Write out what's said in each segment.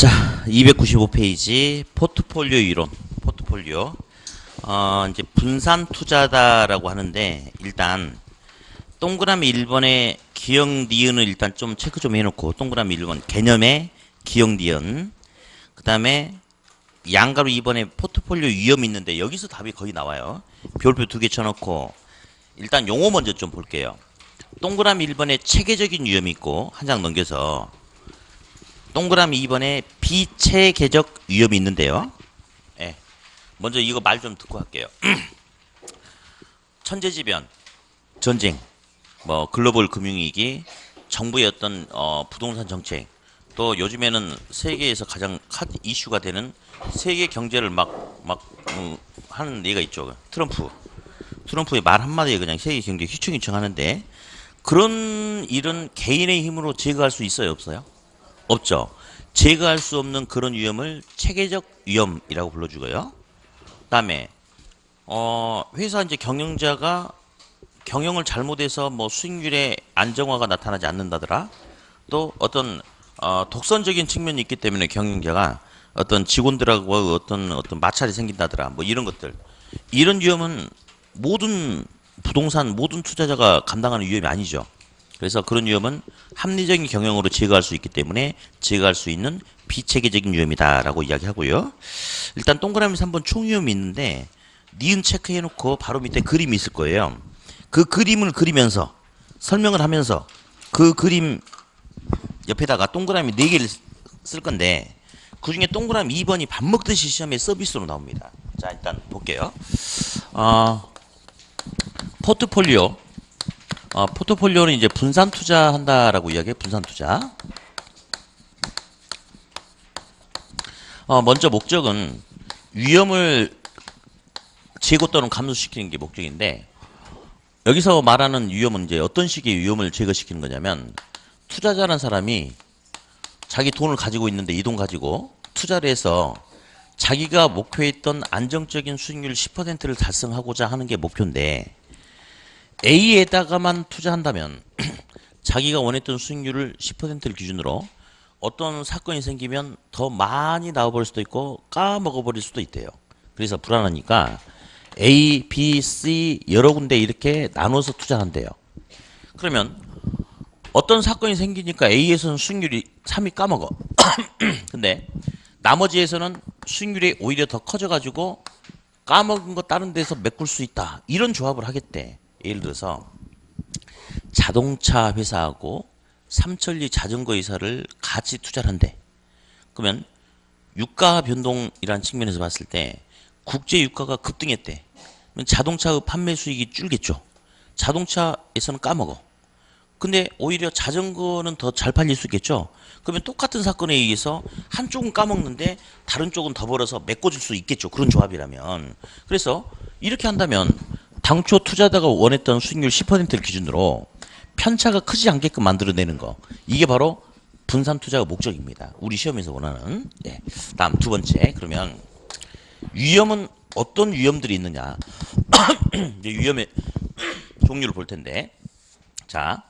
자, 295페이지 포트폴리오 이론. 포트폴리오. 이제 분산 투자다라고 하는데 일단 동그라미 1번에 기억 니은을 일단 좀 체크 좀 해놓고 동그라미 1번 개념의 기억 니은. 그다음에 양가로 2번에 포트폴리오 위험이 있는데 여기서 답이 거의 나와요. 별표 2개 쳐놓고 일단 용어 먼저 좀 볼게요. 동그라미 1번에 체계적인 위험이 있고 한 장 넘겨서 동그라미 2번에 비체계적 위험이 있는데요. 예. 먼저 이거 말 좀 듣고 할게요. 천재지변, 전쟁, 뭐 글로벌 금융위기, 정부의 어떤 부동산 정책, 또 요즘에는 세계에서 가장 핫 이슈가 되는 세계 경제를 하는 얘가 있죠. 트럼프의 말 한마디에 그냥 세계 경제 휘청휘청 하는데 그런 일은 개인의 힘으로 제거할 수 있어요, 없어요? 없죠. 제거할 수 없는 그런 위험을 체계적 위험이라고 불러주고요. 그다음에 회사 이제 경영자가 경영을 잘못해서 뭐 수익률의 안정화가 나타나지 않는다더라. 또 어떤 독선적인 측면이 있기 때문에 경영자가 어떤 직원들하고 어떤 마찰이 생긴다더라. 뭐 이런 것들. 이런 위험은 모든 부동산 모든 투자자가 감당하는 위험이 아니죠. 그래서 그런 위험은 합리적인 경영으로 제거할 수 있기 때문에 제거할 수 있는 비체계적인 위험이다라고 이야기하고요. 일단 동그라미 3번 총위험이 있는데 니은 체크해놓고 바로 밑에 그림이 있을 거예요. 그 그림을 그리면서 설명을 하면서 그 그림 옆에다가 동그라미 4개를 쓸 건데 그 중에 동그라미 2번이 밥 먹듯이 시험에 서비스로 나옵니다. 자, 일단 볼게요. 포트폴리오. 포트폴리오는 이제 분산 투자한다라고 이야기해. 분산 투자. 먼저 목적은 위험을 제고 또는 감소시키는 게 목적인데 여기서 말하는 위험은 이제 어떤 식의 위험을 제거시키는 거냐면 투자자라는 사람이 자기 돈을 가지고 있는데 이 돈 가지고 투자를 해서 자기가 목표했던 안정적인 수익률 10%를 달성하고자 하는 게 목표인데 A에다가만 투자한다면 자기가 원했던 수익률을 10%를 기준으로 어떤 사건이 생기면 더 많이 나와버릴 수도 있고 까먹어버릴 수도 있대요. 그래서 불안하니까 A, B, C 여러 군데 이렇게 나눠서 투자한대요. 그러면 어떤 사건이 생기니까 A에서는 수익률이 3이 까먹어. 근데 나머지에서는 수익률이 오히려 더 커져가지고 까먹은 거 다른 데서 메꿀 수 있다. 이런 조합을 하겠대. 예를 들어서 자동차 회사하고 삼천리 자전거 회사를 같이 투자를 한대. 그러면 유가 변동이라는 측면에서 봤을 때 국제 유가가 급등했대. 그러면 자동차의 판매 수익이 줄겠죠. 자동차에서는 까먹어. 근데 오히려 자전거는 더 잘 팔릴 수 있겠죠. 그러면 똑같은 사건에 의해서 한쪽은 까먹는데 다른 쪽은 더 벌어서 메꿔줄 수 있겠죠. 그런 조합이라면. 그래서 이렇게 한다면 당초 투자자가 원했던 수익률 10%를 기준으로 편차가 크지 않게끔 만들어내는 거. 이게 바로 분산 투자가 목적입니다. 우리 시험에서 원하는. 네. 다음 두 번째. 그러면 위험은 어떤 위험들이 있느냐. 이제 위험의 종류를 볼 텐데. 자,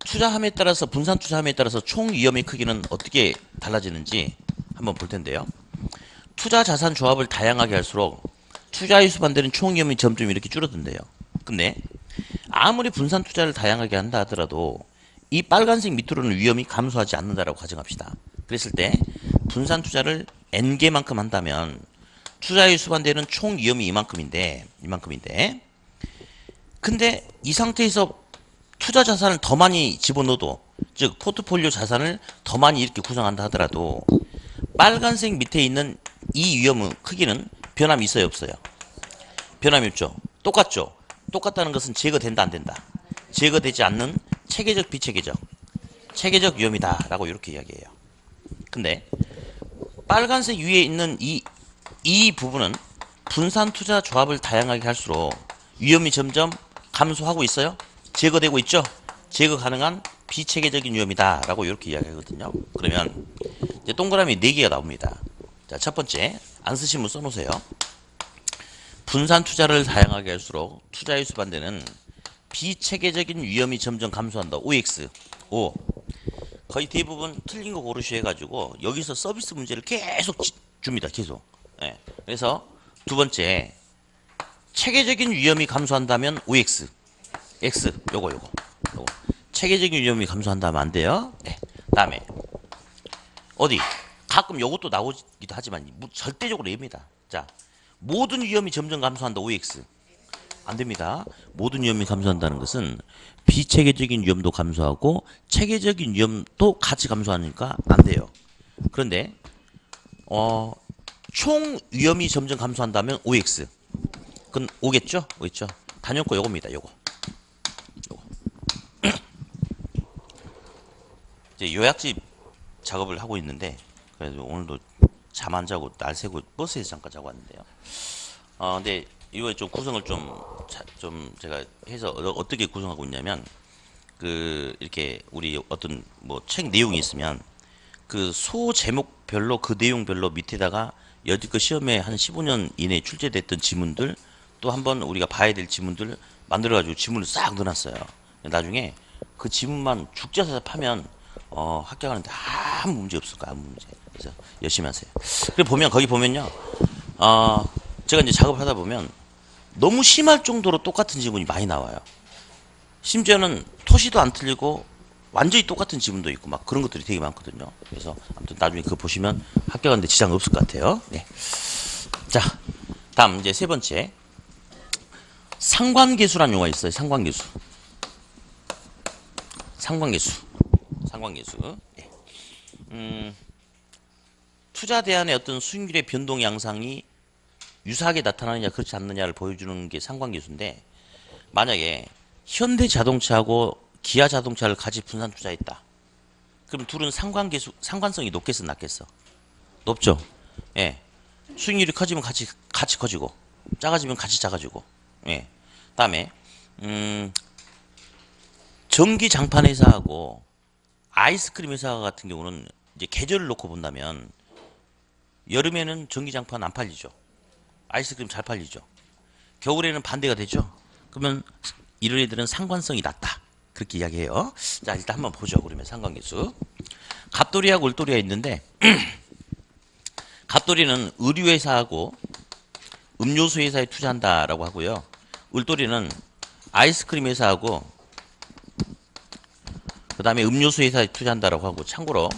투자함에 따라서 분산 투자함에 따라서 총 위험의 크기는 어떻게 달라지는지 한번 볼 텐데요. 투자 자산 조합을 다양하게 할수록 투자에 수반되는 총 위험이 점점 이렇게 줄어든대요. 근데 아무리 분산 투자를 다양하게 한다 하더라도 이 빨간색 밑으로는 위험이 감소하지 않는다라고 가정합시다. 그랬을 때 분산 투자를 N개만큼 한다면 투자에 수반되는 총 위험이 이만큼인데 근데 이 상태에서 투자 자산을 더 많이 집어넣어도 즉 포트폴리오 자산을 더 많이 이렇게 구성한다 하더라도 빨간색 밑에 있는 이 위험의 크기는 변함이 있어요, 없어요? 변함이 없죠. 똑같죠. 똑같다는 것은 제거된다, 안 된다. 제거되지 않는 체계적, 비체계적. 체계적 위험이다 라고 이렇게 이야기해요. 근데 빨간색 위에 있는 이 부분은 분산 투자 조합을 다양하게 할수록 위험이 점점 감소하고 있어요. 제거되고 있죠. 제거 가능한 비체계적인 위험이다 라고 이렇게 이야기하거든요. 그러면 이제 동그라미 4개가 나옵니다. 자, 첫 번째 안 쓰신 분 써놓으세요. 분산 투자를 다양하게 할수록 투자에 수반되는 비체계적인 위험이 점점 감소한다. OX. O. 거의 대부분 틀린 거 고르시 해가지고 여기서 서비스 문제를 계속 줍니다. 계속. 예. 그래서 두 번째 체계적인 위험이 감소한다면 OX X 요거 체계적인 위험이 감소한다면 안 돼요. 네. 다음에 어디 가끔 요것도 나오기도 하지만 절대적으로 A입니다. 자, 모든 위험이 점점 감소한다. OX 안 됩니다. 모든 위험이 감소한다는 것은 비체계적인 위험도 감소하고 체계적인 위험도 같이 감소하니까 안 돼요. 그런데 총 위험이 점점 감소한다면 OX 그건 오겠죠? 오겠죠? 단연코 요겁니다. 요거. 이제 요약집 작업을 하고 있는데 그래도 오늘도 잠 안 자고 날 새고 버스에서 잠깐 자고 왔는데요. 근데 이거 좀 구성을 좀 제가 해서 어떻게 구성하고 있냐면 이렇게 우리 어떤 뭐 책 내용이 있으면 그 소 제목별로 그 내용별로 밑에다가 여지껏 시험에 한 15년 이내에 출제됐던 지문들 또 한번 우리가 봐야 될 지문들 만들어가지고 지문을 싹 넣어놨어요. 나중에 그 지문만 죽자사자 파면 합격하는데 아무 문제 없을 거야. 아무 문제. 그래서 열심히 하세요. 그리고 보면 거기 보면요. 제가 이제 작업을 하다 보면 너무 심할 정도로 똑같은 지문이 많이 나와요. 심지어는 토시도 안 틀리고 완전히 똑같은 지문도 있고 막 그런 것들이 되게 많거든요. 그래서 아무튼 나중에 그거 보시면 합격하는데 지장 없을 것 같아요. 네. 자, 다음 이제 세 번째 상관계수라는 용어가 있어요. 상관계수. 네. 투자 대안의 어떤 수익률의 변동 양상이 유사하게 나타나느냐 그렇지 않느냐를 보여주는 게 상관계수인데 만약에 현대자동차하고 기아자동차를 같이 분산 투자했다. 그럼 둘은 상관성이 높겠어 낮겠어? 높죠. 예. 수익률이 커지면 같이 커지고 작아지면 같이 작아지고. 예. 다음에 전기 장판 회사하고 아이스크림 회사 같은 경우는 이제 계절을 놓고 본다면 여름에는 전기 장판 안 팔리죠. 아이스크림 잘 팔리죠. 겨울에는 반대가 되죠. 그러면 이런 애들은 상관성이 낮다. 그렇게 이야기해요. 자, 일단 한번 보죠. 그러면 상관계수. 갑돌이하고 을돌이가 있는데 갑돌이는 의류회사하고 음료수 회사에 투자한다라고 하고요. 을돌이는 아이스크림 회사하고 그 다음에 음료수 회사에 투자한다라고 하고 참고로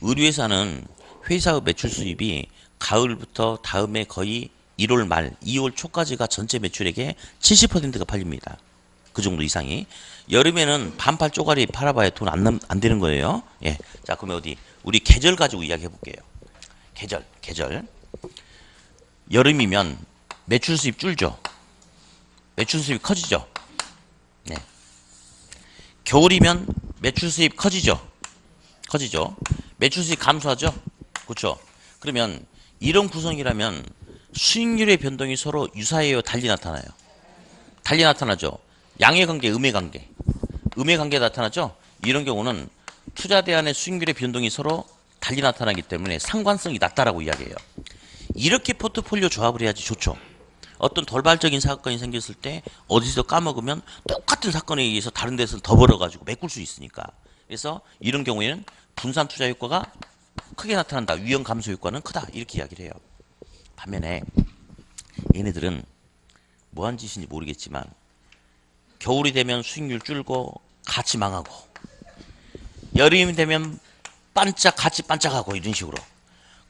의류회사는 회사의 매출 수입이 가을부터 다음에 거의 1월 말, 2월 초까지가 전체 매출액의 70%가 팔립니다. 그 정도 이상이. 여름에는 반팔 쪼가리 팔아봐야 돈 안 되는 거예요. 예. 자, 그러면 어디? 우리 계절 가지고 이야기해 볼게요. 계절. 여름이면 매출 수입 줄죠. 매출 수입 커지죠. 네. 겨울이면 매출 수입 커지죠. 매출 수입 감소하죠. 그렇죠. 그러면 이런 구성이라면 수익률의 변동이 서로 유사해요, 달리 나타나요? 달리 나타나죠. 양의 관계, 음의 관계. 음의 관계 나타나죠. 이런 경우는 투자 대안의 수익률의 변동이 서로 달리 나타나기 때문에 상관성이 낮다라고 이야기해요. 이렇게 포트폴리오 조합을 해야지 좋죠. 어떤 돌발적인 사건이 생겼을 때 어디서 까먹으면 똑같은 사건에 의해서 다른 데서 더 벌어가지고 메꿀 수 있으니까. 그래서 이런 경우에는 분산 투자 효과가 크게 나타난다. 위험 감소 효과는 크다. 이렇게 이야기를 해요. 반면에 얘네들은 뭐한 짓인지 모르겠지만 겨울이 되면 수익률 줄고 같이 망하고 여름이 되면 같이 반짝하고 이런 식으로.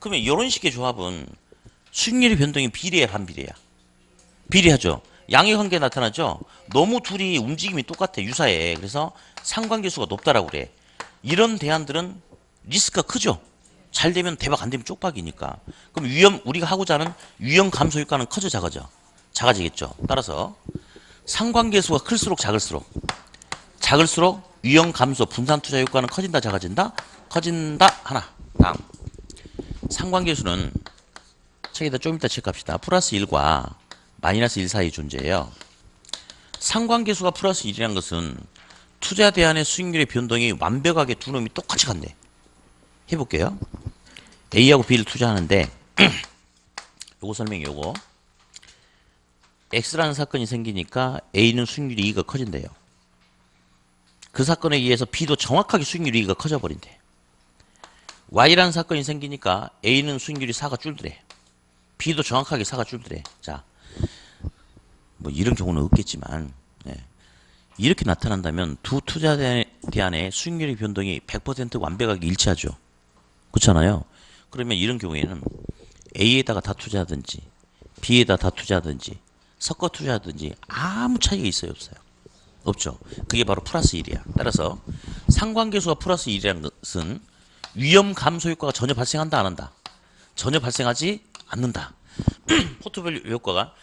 그러면 이런 식의 조합은 수익률의 변동이 비례야 반비례야? 비례하죠. 양의 관계 나타나죠. 너무 둘이 움직임이 똑같아. 유사해. 그래서 상관계수가 높다라고 그래. 이런 대안들은 리스크가 크죠. 잘 되면 대박, 안 되면 쪽박이니까. 그럼 우리가 하고자 하는 위험 감소 효과는 커져 작아져? 작아지겠죠. 따라서 상관계수가 클수록 작을수록 위험 감소 분산 투자 효과는 커진다 작아진다? 커진다. 하나. 다음. 상관계수는 책에다 좀 이따 체크합시다. 플러스 1과 마이너스 1 사이 존재해요. 상관계수가 플러스 1이라는 것은 투자 대안의 수익률의 변동이 완벽하게 두 놈이 똑같이 간대. 해볼게요. A하고 B를 투자하는데 요거 설명이 요거. X라는 사건이 생기니까 A는 수익률이 2가 커진대요. 그 사건에 의해서 B도 정확하게 수익률이 2가 커져버린대. Y라는 사건이 생기니까 A는 수익률이 4가 줄더래. B도 정확하게 4가 줄더래. 자, 뭐 이런 경우는 없겠지만 예. 이렇게 나타난다면 두 투자대안의 수익률의 변동이 100% 완벽하게 일치하죠. 그렇잖아요. 그러면 이런 경우에는 A에다가 다 투자하든지 B에다 다 투자하든지 섞어 투자하든지 아무 차이가 있어요, 없어요? 없죠. 그게 바로 플러스 1이야. 따라서 상관계수가 플러스 1이라는 것은 위험 감소 효과가 전혀 발생한다, 안 한다? 전혀 발생하지 않는다. 포트폴리오 효과가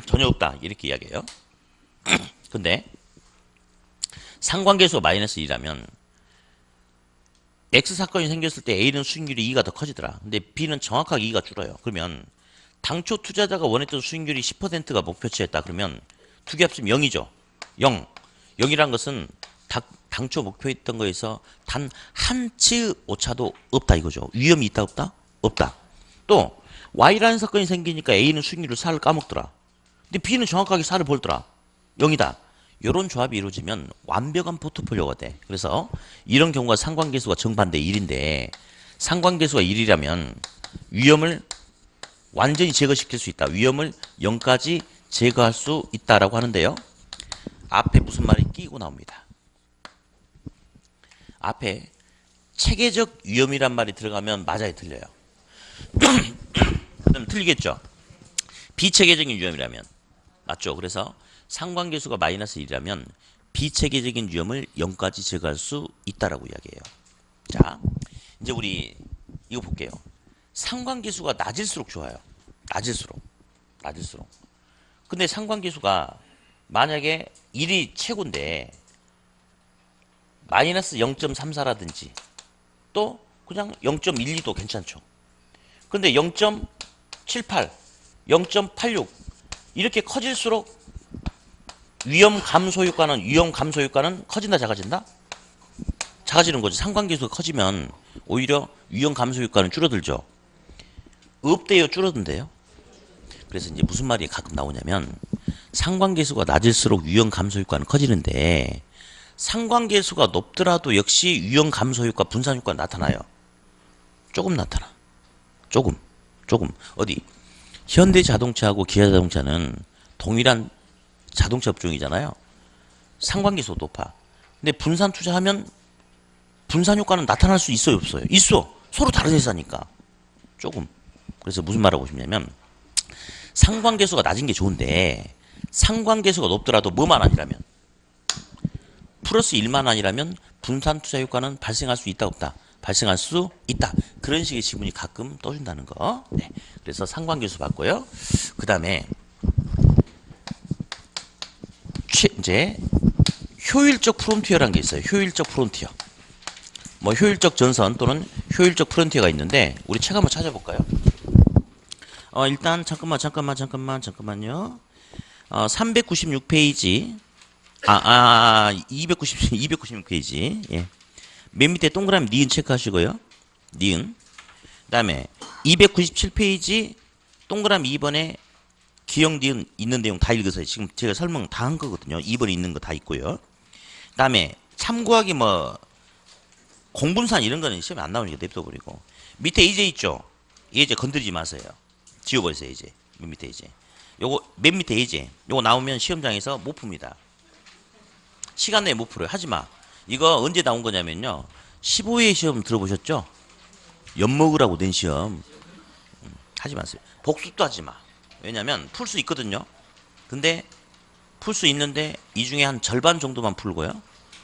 전혀 없다. 이렇게 이야기해요. 근데 상관계수가 마이너스 2라면 X 사건이 생겼을 때 A는 수익률이 2가 더 커지더라. 근데 B는 정확하게 2가 줄어요. 그러면 당초 투자자가 원했던 수익률이 10%가 목표치였다. 그러면 두 개 합치면 0이죠. 0. 0이란 것은 당초 목표했던 거에서 단 한 치 오차도 없다 이거죠. 위험이 있다 없다? 없다. 또 Y라는 사건이 생기니까 A는 수익률을 4를 까먹더라. 근데 B는 정확하게 4를 벌더라. 0이다. 이런 조합이 이루어지면 완벽한 포트폴리오가 돼. 그래서 이런 경우가 상관계수가 정반대 1인데 상관계수가 1이라면 위험을 완전히 제거시킬 수 있다. 위험을 0까지 제거할 수 있다라고 하는데요. 앞에 무슨 말이 끼고 나옵니다. 앞에 체계적 위험이란 말이 들어가면 맞아요, 틀려요? 그럼 틀리겠죠. 비체계적인 위험이라면 맞죠. 그래서 상관계수가 마이너스 1이라면 비체계적인 위험을 0까지 제거할 수 있다라고 이야기해요. 자, 이제 우리 이거 볼게요. 상관계수가 낮을수록 좋아요. 낮을수록. 근데 상관계수가 만약에 1이 최고인데 마이너스 0.34라든지 또 그냥 0.12도 괜찮죠. 근데 0.78, 0.86 이렇게 커질수록 위험 감소 효과는 커진다, 작아진다? 작아지는 거죠. 상관계수가 커지면 오히려 위험 감소 효과는 줄어들죠. 없대요, 줄어든대요. 그래서 이제 무슨 말이 가끔 나오냐면 상관계수가 낮을수록 위험 감소 효과는 커지는데 상관계수가 높더라도 역시 위험 감소 효과, 분산 효과가 나타나요. 조금 나타나. 조금. 어디? 현대자동차하고 기아자동차는 동일한 자동차 업종이잖아요. 상관계수가 높아. 근데 분산 투자하면 분산 효과는 나타날 수 있어요, 없어요? 있어. 서로 다른 회사니까. 조금. 그래서 무슨 말하고 싶냐면 상관계수가 낮은 게 좋은데 상관계수가 높더라도 뭐만 아니라면 플러스 1만 아니라면 분산 투자 효과는 발생할 수 있다 없다? 발생할 수 있다. 그런 식의 지문이 가끔 떠준다는 거. 네. 그래서 상관계수 봤고요. 그 다음에 이제 효율적 프론티어라는 게 있어요. 효율적 프론티어. 뭐 효율적 전선 또는 효율적 프론티어가 있는데 우리 책 한번 찾아볼까요? 일단 잠깐만요. 396페이지 296페이지. 예. 맨 밑에 동그라미 니은 체크하시고요. 니은. 그다음에 297페이지 동그라미 2번에 기억 니은 있는 내용 다 읽으세요. 지금 제가 설명 다 한 거거든요. 2번에 있는 거 다 있고요. 그다음에 참고하기 뭐 공분산 이런 거는 시험에 안 나오니까 냅둬버리고 밑에 이제 있죠. 이제 건드리지 마세요. 지워버리세요. 이제 맨 밑에 이제 요거 맨 밑에 이제 요거 나오면 시험장에서 못 풉니다. 시간 내에 못 풀어요. 하지마. 이거 언제 나온 거냐면요. 15회 시험 들어보셨죠? 엿먹으라고 낸 시험. 하지 마세요. 복습도 하지 마. 왜냐면 풀 수 있거든요. 근데 풀 수 있는데 이 중에 한 절반 정도만 풀고요.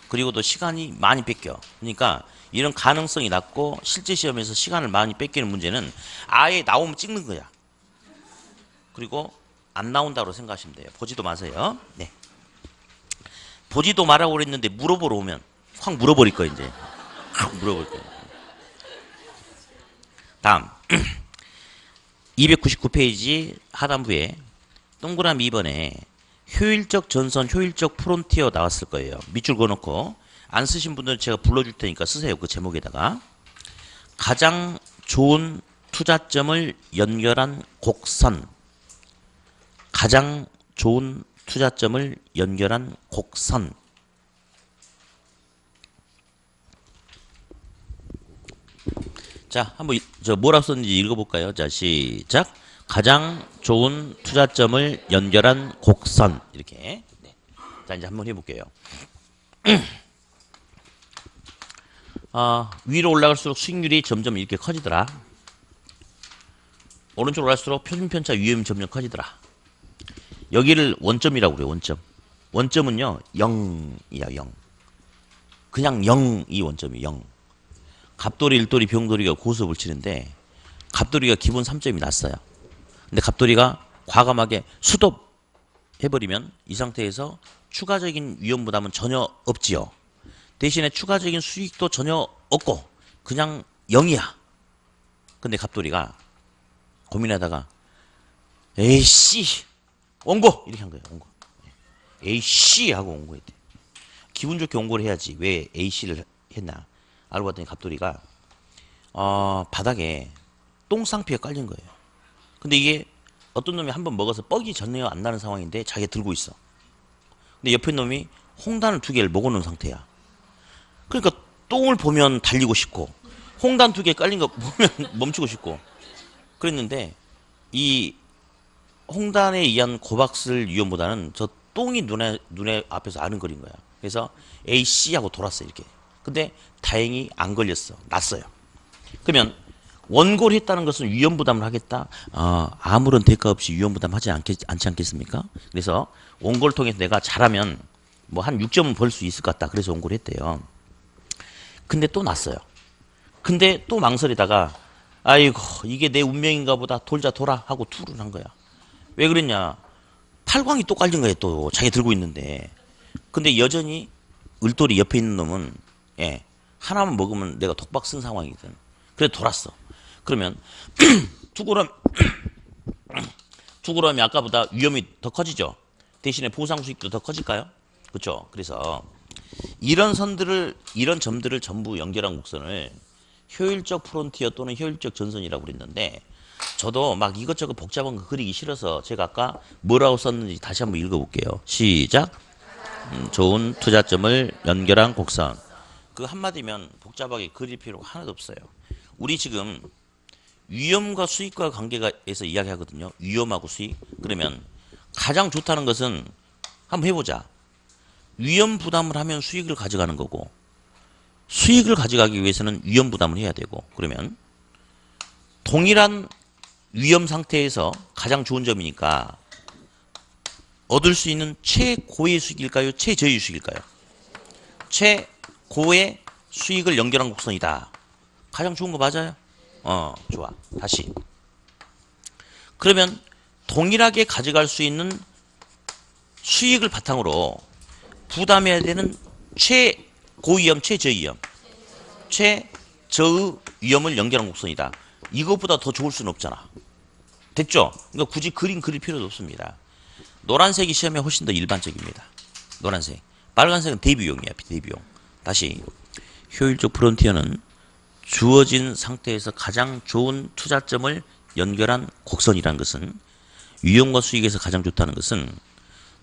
그리고 또 시간이 많이 뺏겨. 그러니까 이런 가능성이 낮고 실제 시험에서 시간을 많이 뺏기는 문제는 아예 나오면 찍는 거야. 그리고 안 나온다고 생각하시면 돼요. 보지도 마세요. 네. 보지도 말라고 그랬는데 물어보러 오면 확 물어버릴 거예요. 이제 확 물어버릴 거예요. 다음 299페이지 하단부에 동그라미 2번에 효율적 전선, 효율적 프론티어 나왔을 거예요. 밑줄 그어놓고 안 쓰신 분들은 제가 불러줄 테니까 쓰세요. 그 제목에다가 가장 좋은 투자점을 연결한 곡선. 가장 좋은 투자점을 연결한 곡선. 자, 한번 저 뭐라고 썼는지 읽어볼까요? 자, 시작. 가장 좋은 투자점을 연결한 곡선 이렇게. 네. 자, 이제 한번 해볼게요. 위로 올라갈수록 수익률이 점점 이렇게 커지더라. 오른쪽으로 갈수록 표준편차 위험이 점점 커지더라. 여기를 원점이라고 그래요. 원점. 원점은요 0이야 0. 그냥 0이 원점이 0. 갑돌이, 일돌이, 병돌이가 고수업을 치는데 갑돌이가 기본 3점이 났어요. 근데 갑돌이가 과감하게 수톱 해버리면 이 상태에서 추가적인 위험 부담은 전혀 없지요. 대신에 추가적인 수익도 전혀 없고 그냥 0이야. 근데 갑돌이가 고민하다가 에이씨 원고 이렇게 한 거예요. 원고. 에이씨 하고 원고했대. 기분 좋게 원고를 해야지 왜 A씨를 했나 알고 봤더니 갑돌이가 바닥에 똥상피가 깔린 거예요. 근데 이게 어떤 놈이 한번 먹어서 뻑이 전혀 안 나는 상황인데 자기가 들고 있어. 근데 옆에 놈이 홍단을 2개를 먹어놓은 상태야. 그러니까 똥을 보면 달리고 싶고 홍단 2개 깔린 거 보면 멈추고 싶고 그랬는데 이 홍단에 의한 고박슬 위험보다는 저 똥이 눈에 앞에서 아른거린 거야. 그래서 A씨 하고 돌았어 이렇게. 근데 다행히 안 걸렸어. 났어요. 그러면 원고를 했다는 것은 위험 부담을 하겠다. 아무런 대가 없이 위험 부담하지 않지 않겠습니까? 그래서 원고를 통해서 내가 잘하면 뭐 한 6점은 벌 수 있을 것 같다. 그래서 원고를 했대요. 근데 또 났어요. 근데 또 망설이다가 아이고 이게 내 운명인가 보다 돌아 하고 투를 한 거야. 왜 그랬냐? 팔광이 또 깔린 거예요. 또 자기 들고 있는데. 근데 여전히 을돌이 옆에 있는 놈은 하나만 먹으면 내가 독박 쓴 상황이거든. 그래 돌았어. 그러면 투구라면 아까보다 위험이 더 커지죠. 대신에 보상 수익도 더 커질까요? 그렇죠. 그래서 이런 점들을 전부 연결한 곡선을 효율적 프론티어 또는 효율적 전선이라고 그랬는데 저도 막 이것저것 복잡한 거 그리기 싫어서 제가 아까 뭐라고 썼는지 다시 한번 읽어볼게요. 시작. 좋은 투자점을 연결한 곡선. 그 한마디면 복잡하게 그릴 필요가 하나도 없어요. 우리 지금 위험과 수익과 관계에서 이야기하거든요. 위험하고 수익. 그러면 가장 좋다는 것은 한번 해보자. 위험 부담을 하면 수익을 가져가는 거고 수익을 가져가기 위해서는 위험 부담을 해야 되고 그러면 동일한 위험 상태에서 가장 좋은 점이니까 얻을 수 있는 최고의 수익일까요? 최저의 수익일까요? 최고의 수익을 연결한 곡선이다. 가장 좋은 거 맞아요? 좋아. 다시. 그러면 동일하게 가져갈 수 있는 수익을 바탕으로 부담해야 되는 최고위험, 최저위험, 최저의 위험을 연결한 곡선이다. 이것보다 더 좋을 수는 없잖아. 됐죠? 그러니까 굳이 그림 그릴 필요도 없습니다. 노란색이 시험에 훨씬 더 일반적입니다. 노란색. 빨간색은 대비용이야. 대비용. 다시. 효율적 프론티어는 주어진 상태에서 가장 좋은 투자점을 연결한 곡선이라는 것은 위험과 수익에서 가장 좋다는 것은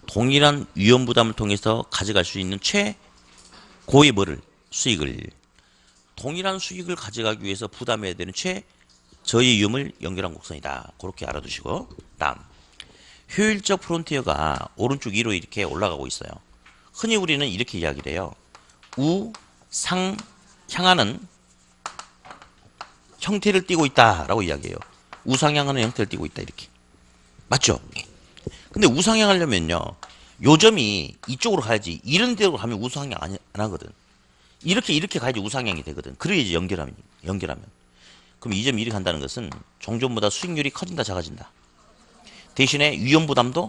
동일한 위험 부담을 통해서 가져갈 수 있는 최고의 수익을 동일한 수익을 가져가기 위해서 부담해야 되는 최저의 위험을 연결한 곡선이다. 그렇게 알아두시고 다음 효율적 프론티어가 오른쪽 위로 이렇게 올라가고 있어요. 흔히 우리는 이렇게 이야기를 해요. 우상 향하는 형태를 띠고 있다라고 이야기해요. 우상향하는 형태를 띠고 있다 이렇게. 맞죠? 근데 우상향하려면요. 요점이 이쪽으로 가야지. 이런 데로 가면 우상향 안 하거든. 이렇게 가야지 우상향이 되거든. 그래야지 연결하면. 그럼 이 점이 이렇게 간다는 것은 종전보다 수익률이 커진다 작아진다. 대신에 위험 부담도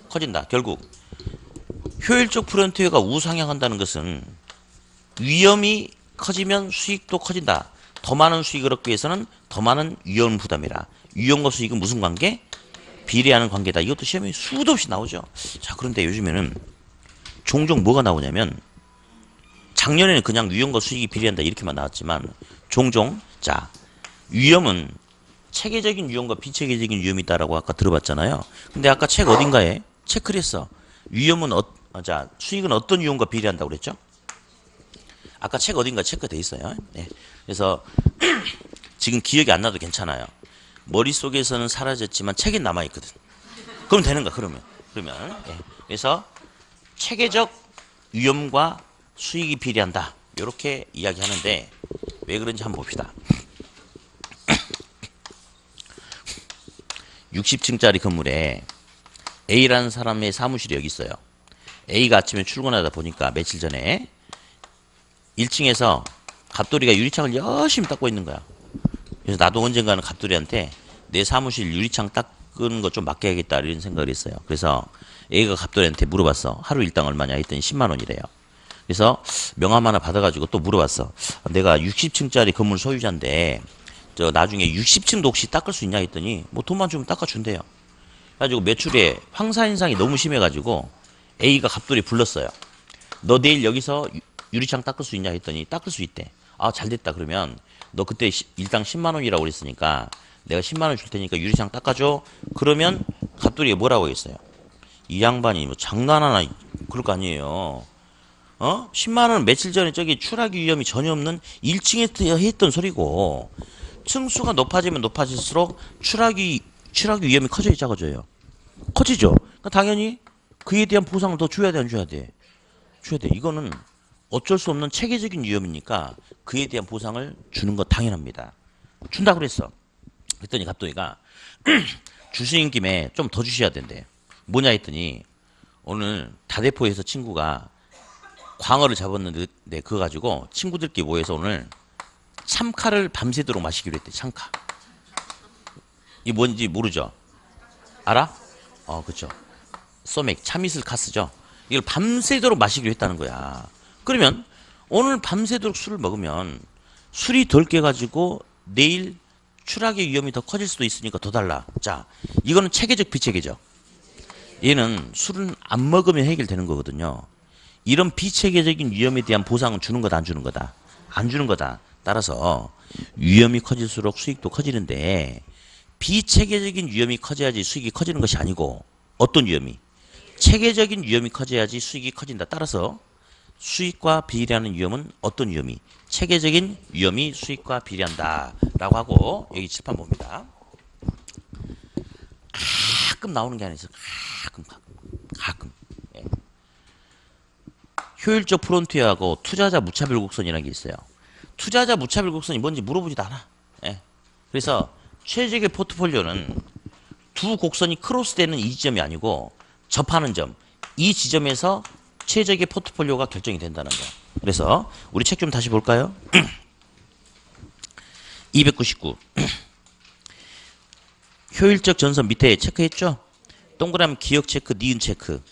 커진다. 결국 효율적 프론티어가 우상향한다는 것은 위험이 커지면 수익도 커진다. 더 많은 수익을 얻기 위해서는 더 많은 위험 부담이라. 위험과 수익은 무슨 관계? 비례하는 관계다. 이것도 시험에 수도 없이 나오죠. 자, 그런데 요즘에는 종종 뭐가 나오냐면 작년에는 그냥 위험과 수익이 비례한다 이렇게만 나왔지만 종종 자 위험은 체계적인 위험과 비체계적인 위험이 있다라고 아까 들어봤잖아요. 근데 아까 책 어딘가에 체크를 했어. 위험은 수익은 어떤 위험과 비례한다고 그랬죠? 아까 책 어딘가 체크돼 있어요. 네. 그래서 지금 기억이 안 나도 괜찮아요. 머릿속에서는 사라졌지만 책에 남아있거든. 그럼 되는 거야, 그러면. 예. 그래서 체계적 위험과 수익이 비례한다. 이렇게 이야기하는데 왜 그런지 한번 봅시다. 60층짜리 건물에 A라는 사람의 사무실이 여기 있어요. A가 아침에 출근하다 보니까 며칠 전에 1층에서 갑돌이가 유리창을 열심히 닦고 있는 거야. 그래서 나도 언젠가는 갑돌이한테 내 사무실 유리창 닦는 거 좀 맡겨야겠다 이런 생각을 했어요. 그래서 A가 갑돌이한테 물어봤어. 하루 일당 얼마냐 했더니 10만 원이래요. 그래서 명함 하나 받아가지고 또 물어봤어. 내가 60층짜리 건물 소유자인데 저 나중에 60층도 혹시 닦을 수 있냐 했더니 뭐 돈만 주면 닦아준대요. 그래가지고 매출에 황사 현상이 너무 심해가지고 A가 갑돌이 불렀어요. 너 내일 여기서 유리창 닦을 수 있냐 했더니 닦을 수 있대. 아, 잘됐다. 그러면 너 그때 일당 10만 원이라고 그랬으니까 내가 10만 원 줄 테니까 유리창 닦아줘. 그러면 갑돌이가 뭐라고 했어요? 이 양반이 뭐 장난하나 그럴 거 아니에요. 10만 원은 며칠 전에 저기 추락이 위험이 전혀 없는 1층에 했던 소리고 층수가 높아지면 높아질수록 추락이 위험이 커져야 작아져요. 커지죠. 그러니까 당연히 그에 대한 보상을 더 줘야 돼, 안 줘야 돼? 줘야 돼. 이거는 어쩔 수 없는 체계적인 위험이니까 그에 대한 보상을 주는 거 당연합니다. 준다 그랬어. 그랬더니 갑돌이가 주시는 김에 좀 더 주셔야 된대. 뭐냐 했더니 오늘 다대포에서 친구가 광어를 잡았는데 그거 가지고 친구들끼리 모여서 오늘 참카를 밤새도록 마시기로 했대. 참카. 이게 뭔지 모르죠? 알아? 그쵸. 소맥, 참이슬 카스죠. 이걸 밤새도록 마시기로 했다는 거야. 그러면 오늘 밤새도록 술을 먹으면 술이 덜 깨가지고 내일 추락의 위험이 더 커질 수도 있으니까 더 달라. 자, 이거는 체계적 비체계죠. 얘는 술은 안 먹으면 해결되는 거거든요. 이런 비체계적인 위험에 대한 보상은 주는 거다, 안 주는 거다? 안 주는 거다. 따라서 위험이 커질수록 수익도 커지는데 비체계적인 위험이 커져야지 수익이 커지는 것이 아니고 어떤 위험이? 체계적인 위험이 커져야지 수익이 커진다. 따라서 수익과 비례하는 위험은 어떤 위험이? 체계적인 위험이 수익과 비례한다. 라고 하고 여기 칠판 봅니다. 가끔 나오는 게 하나 있어요. 가끔. 예. 효율적 프론티어하고 투자자 무차별 곡선이라는 게 있어요. 투자자 무차별 곡선이 뭔지 물어보지도 않아. 예. 그래서 최적의 포트폴리오는 두 곡선이 크로스되는 이 지점이 아니고 접하는 점, 이 지점에서 최적의 포트폴리오가 결정이 된다는 거. 그래서 우리 책 좀 다시 볼까요? 299. 효율적 전선 밑에 체크했죠? 동그라미 기억 체크, 니은 체크.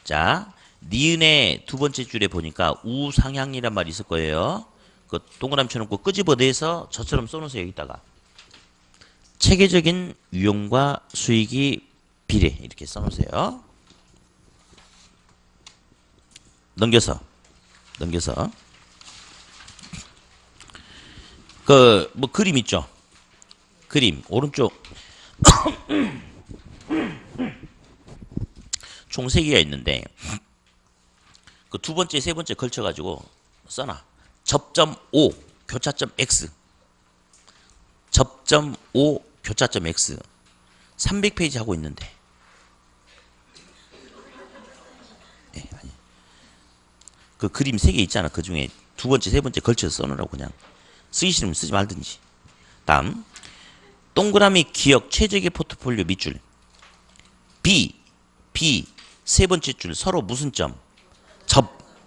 자, 니은의 두 번째 줄에 보니까 우상향이란 말이 있을 거예요. 그 동그라미 쳐놓고 끄집어내서 저처럼 써놓으세요. 여기다가. 체계적인 위험과 수익이 비례. 이렇게 써놓으세요. 넘겨서. 뭐 그림 있죠? 그림 오른쪽 총 3개가 있는데 그 두 번째 세 번째 걸쳐가지고 써놔. 접점 5 교차점 X. 접점 5 교차점 X. 300페이지 하고 있는데. 네, 아니. 그 그림 3개 있잖아. 그 중에 두 번째 세 번째 걸쳐서 써놓으라고. 그냥 쓰기 싫으면 쓰지 말든지. 다음 동그라미 기억 최적의 포트폴리오 밑줄 B 세 번째 줄 서로 무슨 점?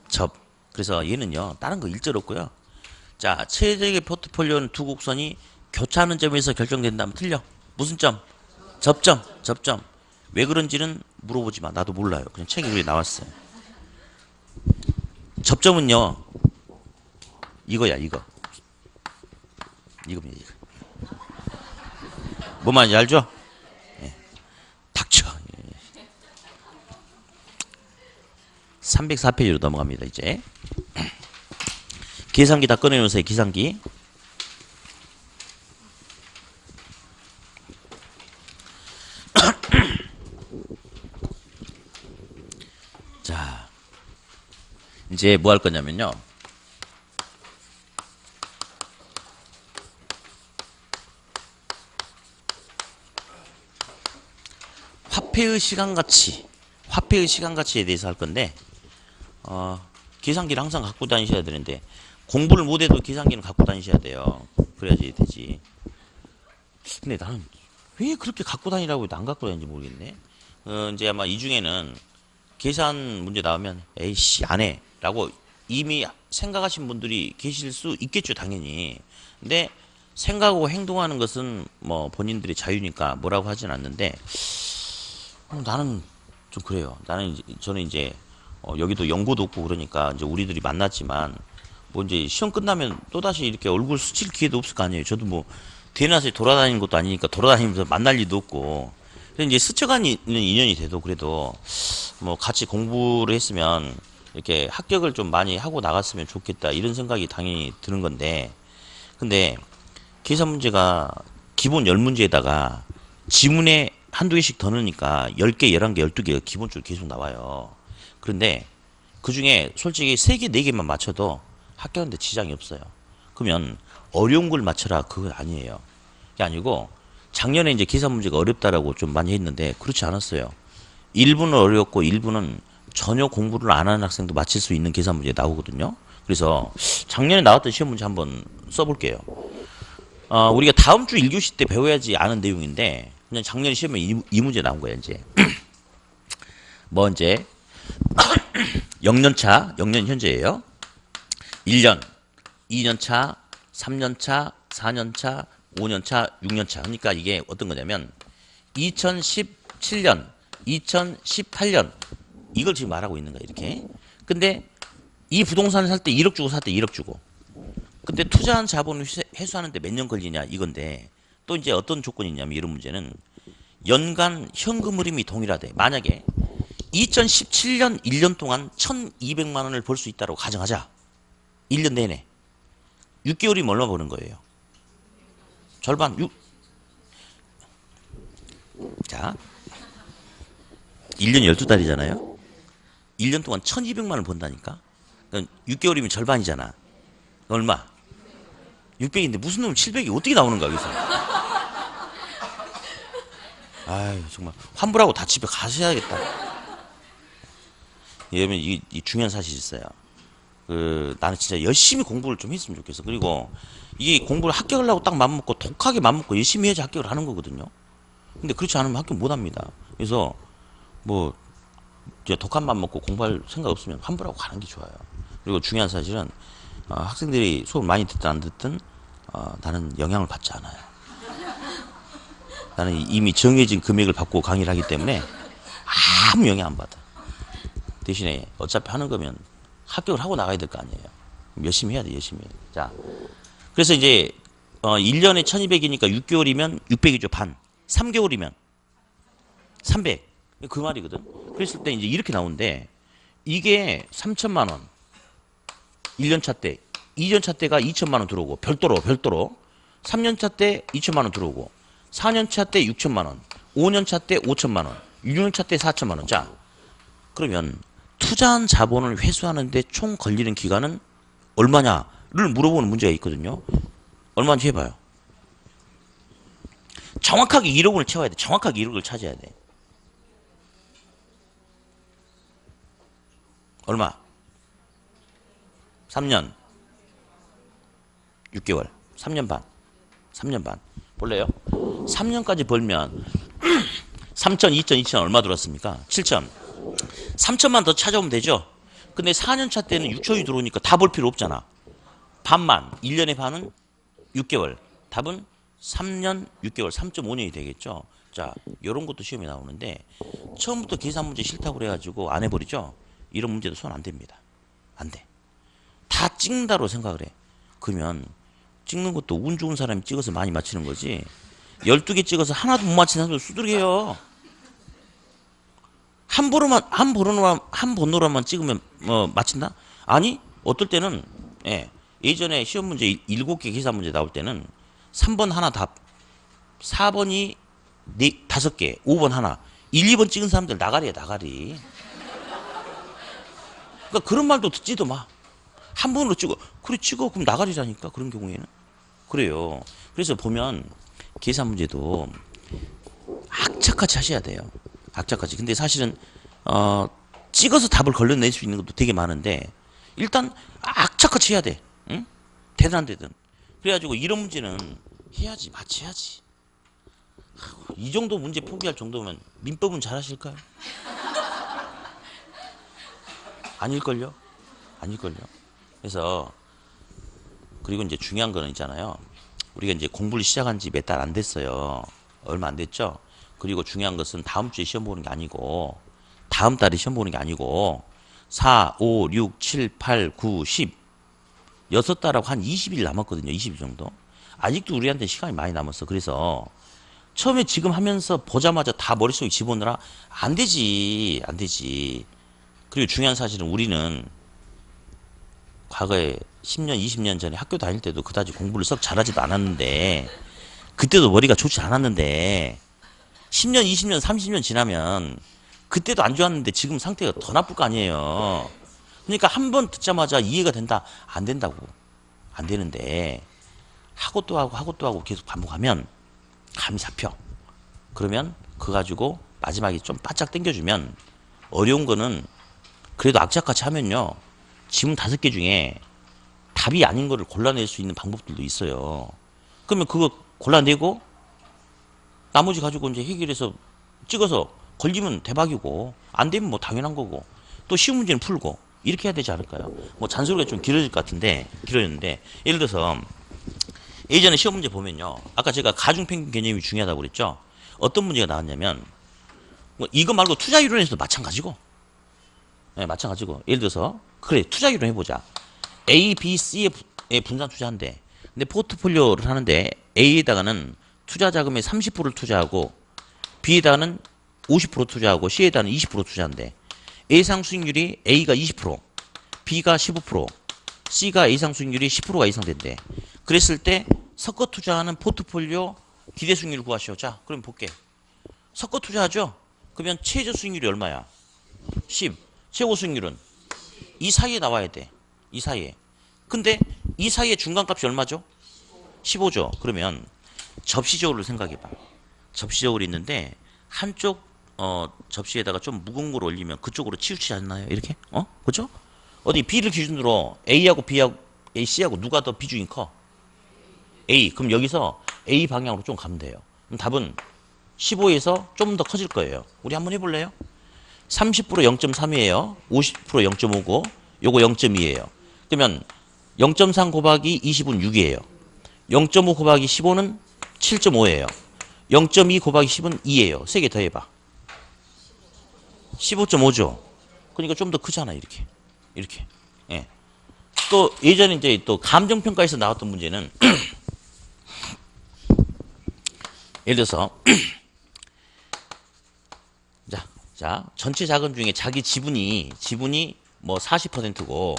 접. 그래서 얘는요 다른 거 일절 없고요. 자, 최적의 포트폴리오는 두 곡선이 교차하는 점에서 결정된다면 틀려. 무슨 점? 접점. 왜 그런지는 물어보지 마. 나도 몰라요. 그냥 책에 위에 나왔어요. 접점은요 이거야. 이겁니다. 이거. 뭐 말인지 알죠? 예. 닥쳐. 304페이지로 넘어갑니다. 이제 계산기 다 꺼내놓으세요. 계산기. 자, 이제 뭐 할 거냐면요. 화폐의 시간 가치에 대해서 할 건데, 계산기를 항상 갖고 다니셔야 되는데, 공부를 못해도 계산기는 갖고 다니셔야 돼요. 그래야지 되지. 근데 나는 왜 그렇게 갖고 다니라고 해도 안 갖고 다니는지 모르겠네. 이제 아마 이 중에는 계산 문제 나오면 에이씨 안 해 라고 이미 생각하신 분들이 계실 수 있겠죠, 당연히. 근데 생각하고 행동하는 것은 뭐 본인들의 자유니까 뭐라고 하진 않는데, 나는 좀 그래요. 저는 이제 여기도 연고도 없고 그러니까 이제 우리들이 만났지만, 뭐 이제 시험 끝나면 또다시 이렇게 얼굴 스칠 기회도 없을 거 아니에요. 저도 뭐 대낮에 돌아다니는 것도 아니니까 돌아다니면서 만날 일도 없고. 근데 이제 스쳐가는 인연이 돼도 그래도 뭐 같이 공부를 했으면 이렇게 합격을 좀 많이 하고 나갔으면 좋겠다, 이런 생각이 당연히 드는 건데, 근데 계산 문제가 기본 10문제에다가 지문에 한두 개씩 더 넣으니까 10개, 11개, 12개가 기본적으로 계속 나와요. 그런데 그 중에 솔직히 3개, 4개만 맞춰도 합격하는데 지장이 없어요. 그러면 어려운 걸 맞춰라, 그건 아니에요. 그게 아니고, 작년에 이제 계산 문제가 어렵다라고 좀 많이 했는데 그렇지 않았어요. 일부는 어려웠고 일부는 전혀 공부를 안 하는 학생도 맞힐 수 있는 계산 문제 나오거든요. 그래서 작년에 나왔던 시험 문제 한번 써볼게요. 우리가 다음 주 1교시 때 배워야지 아는 내용인데, 그냥 작년 시험에 이 문제 나온 거예요. 이제 이제 0년차, 0년 현재예요. 1년, 2년차, 3년차, 4년차, 5년차, 6년차. 그러니까 이게 어떤 거냐면 2017년, 2018년 이걸 지금 말하고 있는 거야, 이렇게. 근데 이 부동산을 살 때 1억 주고 살 때 1억 주고. 근데 투자한 자본을 회수하는데 몇 년 걸리냐, 이건데, 또 이제 어떤 조건이 있냐면, 이런 문제는 연간 현금 흐름이 동일하대. 만약에 2017년 1년 동안 1,200만 원을 벌 수 있다고 가정하자. 1년 내내. 6개월이면 얼마 버는 거예요? 절반, 자, 1년 12달이잖아요? 1년 동안 1,200만 원을 번다니까? 그러니까 6개월이면 절반이잖아. 얼마? 600인데 무슨 놈 700이 어떻게 나오는가, 여기서. 아유, 정말. 환불하고 다 집에 가셔야겠다. 여러분, 이 중요한 사실이 있어요. 나는 진짜 열심히 공부를 좀 했으면 좋겠어. 그리고 이게 공부를 합격을 하고 딱 맘먹고 독하게 맘먹고 열심히 해야지 합격을 하는 거거든요. 근데 그렇지 않으면 합격 못 합니다. 그래서 뭐 이제 독한 맘 먹고 공부할 생각 없으면 환불하고 가는 게 좋아요. 그리고 중요한 사실은 학생들이 수업 많이 듣든 안 듣든 나는 영향을 받지 않아요. 나는 이미 정해진 금액을 받고 강의를 하기 때문에 아무 영향 안 받아. 대신에 어차피 하는 거면 합격을 하고 나가야 될 거 아니에요. 열심히 해야 돼, 열심히. 자, 그래서 이제 1년에 1200이니까 6개월이면 600이죠, 반. 3개월이면 300. 그 말이거든. 그랬을 때 이제 이렇게 나오는데, 이게 3천만 원 1년차 때, 2년차 때가 2천만 원 들어오고 별도로 3년차 때 2천만 원 들어오고, 4년차 때 6천만 원, 5년차 때 5천만 원, 6년차 때 4천만 원. 자, 그러면 투자한 자본을 회수하는데 총 걸리는 기간은 얼마냐를 물어보는 문제가 있거든요. 얼마인지 해봐요. 정확하게 1억 원을 채워야 돼. 정확하게 1억을 찾아야 돼. 얼마? 3년 6개월 3년 반. 3년 반 볼래요? 3년까지 벌면 3천, 2천, 2천 얼마 들어왔습니까? 7천. 3천만 더 찾아오면 되죠. 근데 4년차 때는 6천이 들어오니까 다 벌 필요 없잖아. 반만. 1년의 반은 6개월. 답은 3년 6개월 3.5년이 되겠죠. 자, 이런 것도 시험에 나오는데, 처음부터 계산 문제 싫다고 그래가지고 안 해버리죠. 이런 문제도 손 안 댑니다. 안 돼. 다 찍는다로 생각을 해. 그러면 찍는 것도 운 좋은 사람이 찍어서 많이 맞히는 거지, 12개 찍어서 하나도 못 맞히는 사람도 수두룩해요. 한 번호로만 찍으면 맞힌다? 아니, 어떨 때는, 예전에 시험 문제 7개 계산 문제 나올 때는 3번 하나 답, 4번이 5개, 5번 하나, 1, 2번 찍은 사람들 나가리야, 나가리. 그러니까 그런 말도 듣지도 마. 한 번으로 찍어. 그래, 찍어. 그럼 나가리라니까, 그런 경우에는. 그래요. 그래서 보면 계산 문제도 악착같이 하셔야 돼요. 악착같이. 근데 사실은 찍어서 답을 걸러낼 수 있는 것도 되게 많은데 일단 악착같이 해야 돼. 응? 되든 안 되든. 그래가지고 이런 문제는 해야지. 마치 해야지. 이 정도 문제 포기할 정도면 민법은 잘하실까요? 아닐걸요? 아닐걸요? 그래서 그리고 이제 중요한 거는 있잖아요. 우리가 이제 공부를 시작한 지 몇 달 안 됐어요. 얼마 안 됐죠? 그리고 중요한 것은 다음 주에 시험 보는 게 아니고 다음 달에 시험 보는 게 아니고 4, 5, 6, 7, 8, 9, 10 6달하고 한 20일 남았거든요. 20일 정도. 아직도 우리한테 시간이 많이 남았어. 그래서 처음에 지금 하면서 보자마자 다 머릿속에 집어넣으라 안 되지. 안 되지. 그리고 중요한 사실은 우리는 과거에 10년, 20년 전에 학교 다닐 때도 그다지 공부를 썩 잘하지도 않았는데 그때도 머리가 좋지 않았는데 10년, 20년, 30년 지나면 그때도 안 좋았는데 지금 상태가 더 나쁠 거 아니에요. 그러니까 한 번 듣자마자 이해가 된다? 안 된다고. 안 되는데 하고 또 하고 하고 또 하고 계속 반복하면 감이 잡혀. 그러면 그거 가지고 마지막에 좀 바짝 당겨주면 어려운 거는 그래도 악착같이 하면요. 지문 5개 중에 답이 아닌 거를 골라낼 수 있는 방법들도 있어요. 그러면 그거 골라내고 나머지 가지고 이제 해결해서 찍어서 걸리면 대박이고 안 되면 뭐 당연한 거고 또 쉬운 문제는 풀고 이렇게 해야 되지 않을까요? 뭐 잔소리가 좀 길어질 것 같은데 길어졌는데 예를 들어서 예전에 시험 문제 보면요. 아까 제가 가중평균 개념이 중요하다고 그랬죠. 어떤 문제가 나왔냐면 뭐 이거 말고 투자 이론에서도 마찬가지고 네, 마찬가지고 예를 들어서 그래 투자 이론 해보자. A, B, C에 분산 투자한대. 근데 포트폴리오를 하는데 A에다가는 투자 자금의 30%를 투자하고 B에다가는 50% 투자하고 C에다가는 20% 투자한대. 예상 수익률이 A가 20%, B가 15%, C가 예상 수익률이 10%가 이상된대. 그랬을 때 섞어 투자하는 포트폴리오 기대 수익률 구하시오. 자, 그럼 볼게. 섞어 투자하죠? 그러면 최저 수익률이 얼마야? 10. 최고 수익률은? 이 사이에 나와야 돼. 이 사이에. 근데 이 사이에 중간값이 얼마죠? 15죠. 그러면 접시적으로 생각해봐. 접시적으로 있는데 한쪽 접시에다가 좀 무거운 걸 올리면 그쪽으로 치우치지 않나요? 이렇게? 그죠? 어디 B를 기준으로 A하고 B하고 C하고 누가 더 비중이 커? A. 그럼 여기서 A 방향으로 좀 가면 돼요. 그럼 답은 15에서 좀 더 커질 거예요. 우리 한번 해볼래요? 30% 0.3이에요. 50% 0.5고 요거 0.2예요. 그러면 0.3 곱하기 20은 6이에요. 0.5 곱하기 15는 7.5예요. 0.2 곱하기 10은 2예요. 3개 더 해봐. 15.5죠. 그러니까 좀 더 크잖아. 이렇게. 이렇게. 예. 또 예전에 이제 또 감정평가에서 나왔던 문제는 예를 들어서 자, 전체 자금 중에 자기 지분이 뭐 40%고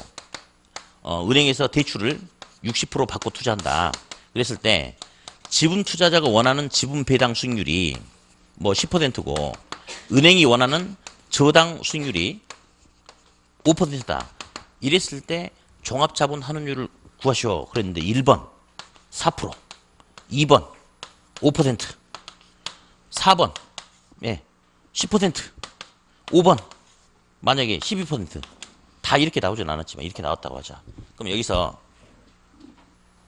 은행에서 대출을 60% 받고 투자한다. 그랬을 때 지분 투자자가 원하는 지분 배당 수익률이 뭐 10%고 은행이 원하는 저당 수익률이 5%다. 이랬을 때 종합자본 환원율을 구하시오. 그랬는데 1번 4%, 2번 5%, 4번 예 10%, 5번 만약에 12%다 이렇게 나오진 않았지만 이렇게 나왔다고 하자. 그럼 여기서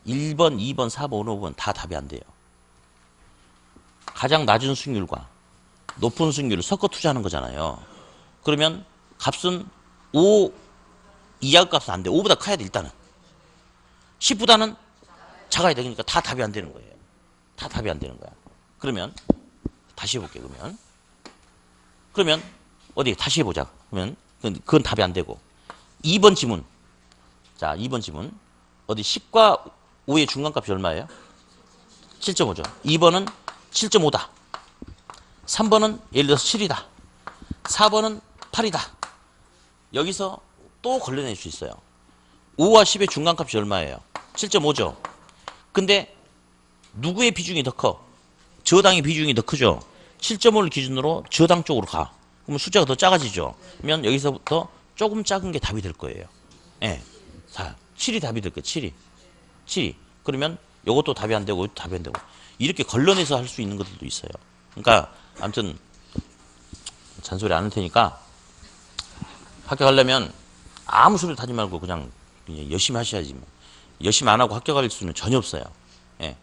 1번, 2번, 4번, 5번 다 답이 안 돼요. 가장 낮은 수익률과 높은 수익률을 섞어 투자하는 거잖아요. 그러면 값은 5 이하 값은 안 돼. 5보다 커야 돼 일단은. 10보다는 작아야 돼. 그러니까 다 답이 안 되는 거예요. 다 답이 안 되는 거야. 그러면 다시 해볼게. 그러면 어디 다시 해보자. 그러면 그건 답이 안 되고 2번 지문. 자 2번 지문 어디 10과 5의 중간값이 얼마예요? 7.5죠. 2번은 7.5다. 3번은 예를 들어서 7이다. 4번은 8이다. 여기서 또 걸러낼 수 있어요. 5와 10의 중간값이 얼마예요? 7.5죠. 근데 누구의 비중이 더 커? 저당의 비중이 더 크죠. 7.5를 기준으로 저당 쪽으로 가. 그러면 숫자가 더 작아지죠. 그러면 여기서부터 조금 작은 게 답이 될 거예요. 예. 자, 7이 답이 될 거예요. 7이. 그러면 이것도 답이 안 되고 이것도 답이 안 되고 이렇게 걸러내서 할 수 있는 것들도 있어요. 그러니까 아무튼 잔소리 안 할 테니까 합격하려면 아무 소리도 하지 말고 그냥 열심히 하셔야지. 뭐. 열심히 안 하고 합격할 수는 전혀 없어요. 예.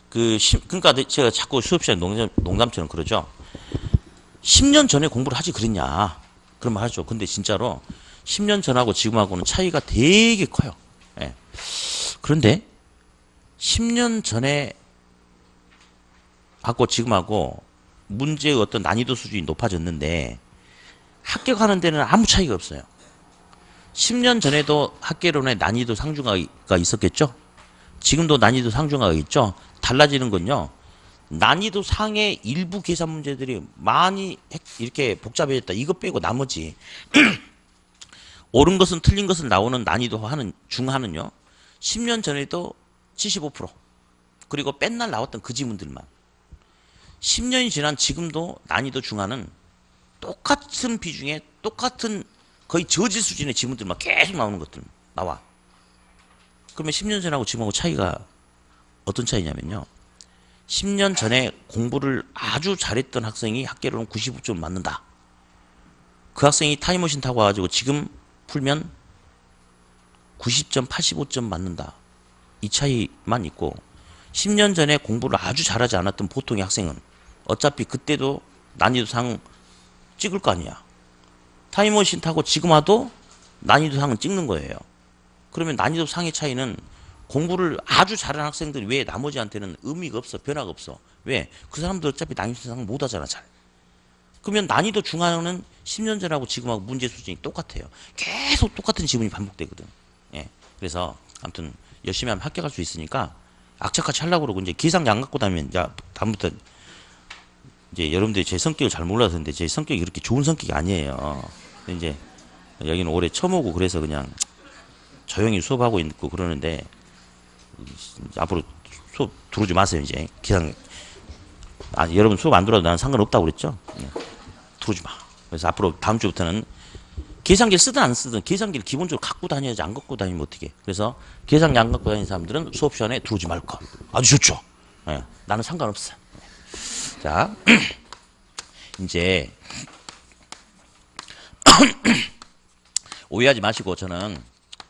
그러니까 제가 자꾸 수업 시간에 농담처럼 그러죠. 10년 전에 공부를 하지 그랬냐. 그러면 하죠. 근데 진짜로 10년 전하고 지금하고는 차이가 되게 커요. 예. 그런데 10년 전에 하고 지금하고 문제의 어떤 난이도 수준이 높아졌는데 합격하는 데는 아무 차이가 없어요. 10년 전에도 학계론의 난이도 상중하가 있었겠죠? 지금도 난이도 상중하가 있죠? 달라지는 건요. 난이도 상의 일부 계산 문제들이 많이 이렇게 복잡해졌다. 이거 빼고 나머지 옳은 것은 틀린 것은 나오는 난이도 하는 중하는요. 10년 전에도 75% 그리고 맨날 나왔던 그 지문들만 10년이 지난 지금도 난이도 중하는 똑같은 비중에 똑같은 거의 저질 수준의 지문들만 계속 나오는 것들 나와. 그러면 10년 전하고 지금하고 차이가 어떤 차이냐면요. 10년 전에 공부를 아주 잘했던 학생이 학계로는 95점 맞는다. 그 학생이 타임머신 타고 와가지고 지금 풀면 90점, 85점 맞는다. 이 차이만 있고 10년 전에 공부를 아주 잘하지 않았던 보통의 학생은 어차피 그때도 난이도상 찍을 거 아니야. 타임머신 타고 지금 와도 난이도상은 찍는 거예요. 그러면 난이도상의 차이는 공부를 아주 잘하는 학생들 외에 나머지한테는 의미가 없어. 변화가 없어. 왜? 그 사람들 어차피 난이도상 못 하잖아 잘. 그러면 난이도 중하는 10년 전하고 지금하고 문제 수준이 똑같아요. 계속 똑같은 지문이 반복되거든. 예. 그래서 아무튼 열심히 하면 합격할 수 있으니까 악착같이 하려고 그러고 이제 계산기 안 갖고 다니면 야 다음부터 이제 여러분들이 제 성격을 잘 몰라서 근데 제 성격이 그렇게 좋은 성격이 아니에요. 이제 여기는 올해 처음 오고 그래서 그냥 조용히 수업하고 있고 그러는데 앞으로 수업 들어오지 마세요 이제 계산. 여러분 수업 안 들어도 나는 상관없다고 그랬죠. 들어오지 마. 그래서 앞으로 다음 주부터는 계산기를 쓰든 안 쓰든 계산기를 기본적으로 갖고 다녀야지 안 갖고 다니면 어떻게. 그래서 계산기 안 갖고 다니는 사람들은 수업 시간에 들어오지 말 거. 아주 좋죠. 예, 나는 상관없어. 자, 이제 오해하지 마시고 저는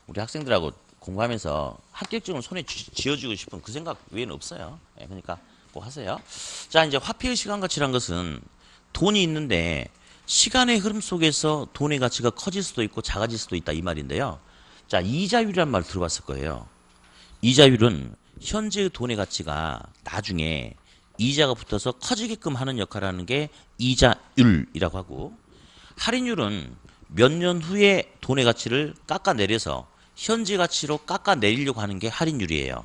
우리 학생들하고 공부하면서 합격증을 손에 쥐어주고 싶은 그 생각 외에는 없어요. 예, 그러니까 꼭 하세요. 자, 이제 화폐의 시간 가치란 것은 돈이 있는데 시간의 흐름 속에서 돈의 가치가 커질 수도 있고 작아질 수도 있다 이 말인데요. 자, 이자율이란 말 들어봤을 거예요. 이자율은 현재의 돈의 가치가 나중에 이자가 붙어서 커지게끔 하는 역할을 하는 게 이자율이라고 하고, 할인율은 몇 년 후에 돈의 가치를 깎아내려서 현재 가치로 깎아내리려고 하는 게 할인율이에요.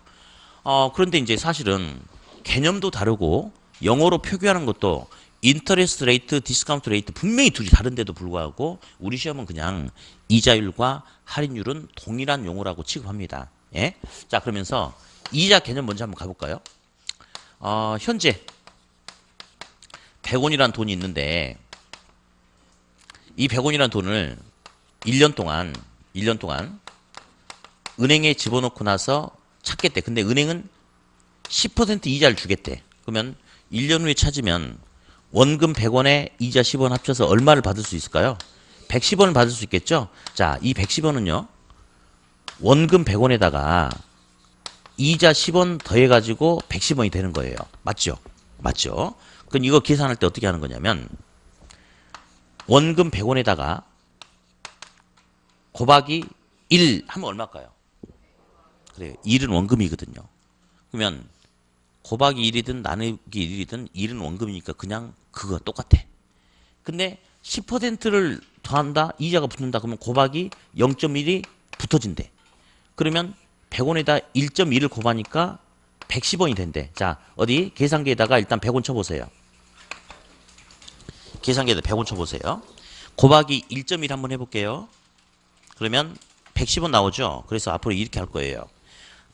그런데 이제 사실은 개념도 다르고 영어로 표기하는 것도 인터레스트 레이트, 디스카운트 레이트 분명히 둘이 다른데도 불구하고 우리 시험은 그냥 이자율과 할인율은 동일한 용어라고 취급합니다. 예? 자, 그러면서 이자 개념 먼저 한번 가볼까요? 현재 100원이란 돈이 있는데 이 100원이란 돈을 1년 동안 은행에 집어넣고 나서 찾겠대. 근데 은행은 10% 이자를 주겠대. 그러면 1년 후에 찾으면 원금 100원에 이자 10원 합쳐서 얼마를 받을 수 있을까요? 110원을 받을 수 있겠죠? 자, 이 110원은요. 원금 100원에다가 이자 10원 더해가지고 110원이 되는 거예요. 맞죠? 맞죠? 그럼 이거 계산할 때 어떻게 하는 거냐면 원금 100원에다가 곱하기 1 하면 얼마일까요? 그래요. 1은 원금이거든요. 그러면 곱하기 1이든 나누기 1이든 1은 원금이니까 그냥 그거 똑같아. 근데 10%를 더한다? 이자가 붙는다? 그러면 곱하기 0.1이 붙어진대. 그러면 100원에다 1.1을 곱하니까 110원이 된대. 자, 어디 계산기에다가 일단 100원 쳐보세요. 계산기에다 100원 쳐보세요. 곱하기 1.1 한번 해볼게요. 그러면 110원 나오죠? 그래서 앞으로 이렇게 할 거예요.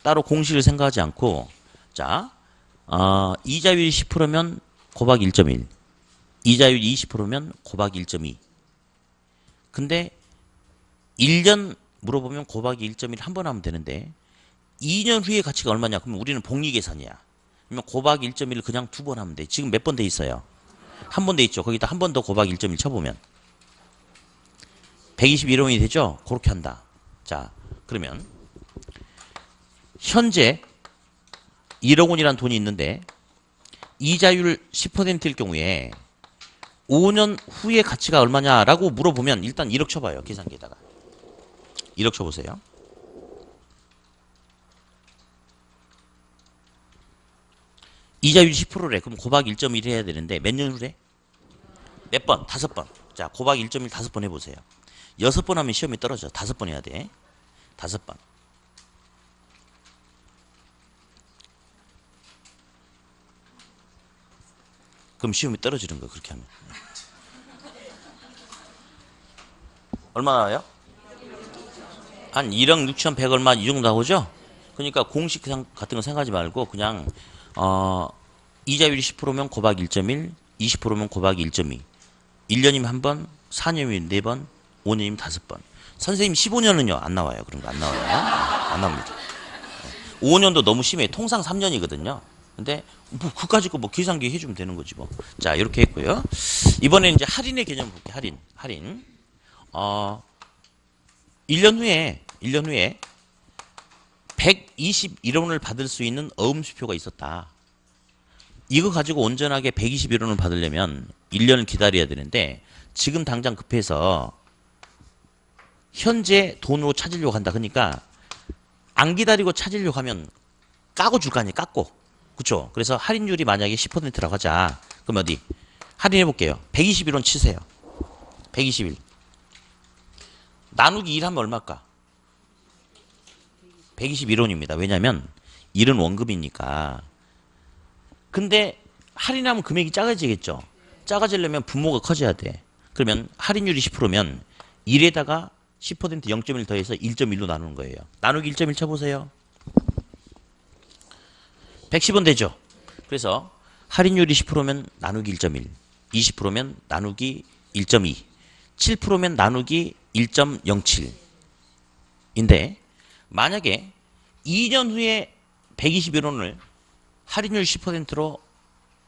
따로 공식을 생각하지 않고, 자, 이자율이 10%면 곱하기 1.1, 이자율이 20%면 곱하기 1.2. 근데 1년 물어보면 곱하기 1.1 한 번 하면 되는데 2년 후의 가치가 얼마냐? 그러면 우리는 복리 계산이야. 그러면 곱하기 1.1을 그냥 두 번 하면 돼. 지금 몇 번 돼 있어요? 한 번 돼 있죠. 거기다 한 번 더 곱하기 1.1 쳐보면 121원이 되죠. 그렇게 한다. 자, 그러면 현재 1억 원이란 돈이 있는데 이자율 10%일 경우에 5년 후의 가치가 얼마냐라고 물어보면 일단 1억 쳐봐요. 계산기에다가 1억 쳐보세요. 이자율이 10%래. 그럼 곱하기 1.1 해야 되는데 몇 년 후래? 몇 번? 5번. 자, 곱하기 1.1 5번 해보세요. 6번 하면 시험이 떨어져. 5번 해야 돼. 5번. 그럼 시험이 떨어지는 거야. 그렇게 하면. 얼마 나와요? 한 1억 6,100 얼마 이 정도 나오죠? 그러니까 공식 같은 거 생각하지 말고 그냥 이자율이 10%면 곱하기 1.1, 20%면 곱하기 1.2. 1년이면 한 번, 4년이면 4번, 5년이면 5번. 선생님 15년은요 안 나와요. 그런 거 안 나와요. 안 나옵니다. 5년도 너무 심해. 통상 3년이거든요. 근데 뭐 그까짓 거 뭐 계산기 해주면 되는 거지 뭐. 자, 이렇게 했고요. 이번에 이제 할인의 개념 볼게요. 할인. 1년 후에 121원을 받을 수 있는 어음수표가 있었다. 이거 가지고 온전하게 121원을 받으려면 1년을 기다려야 되는데 지금 당장 급해서 현재 돈으로 찾으려고 한다. 그러니까 안 기다리고 찾으려고 하면 까고 줄 거 아니에요. 깎고. 그쵸? 그래서 할인율이 만약에 10%라고 하자. 그럼 어디? 할인해 볼게요. 121원 치세요. 121. 나누기 1 하면 얼마일까? 121원입니다. 왜냐면 1은 원금이니까. 근데 할인하면 금액이 작아지겠죠. 작아지려면 분모가 커져야 돼. 그러면 할인율이 10%면 1에다가 10% 0.1 더해서 1.1로 나누는 거예요. 나누기 1.1 쳐보세요. 110원 되죠. 그래서 할인율이 10%면 나누기 1.1, 20%면 나누기 1.2, 7%면 나누기 1.07인데 만약에 2년 후에 121원을 할인율 10%로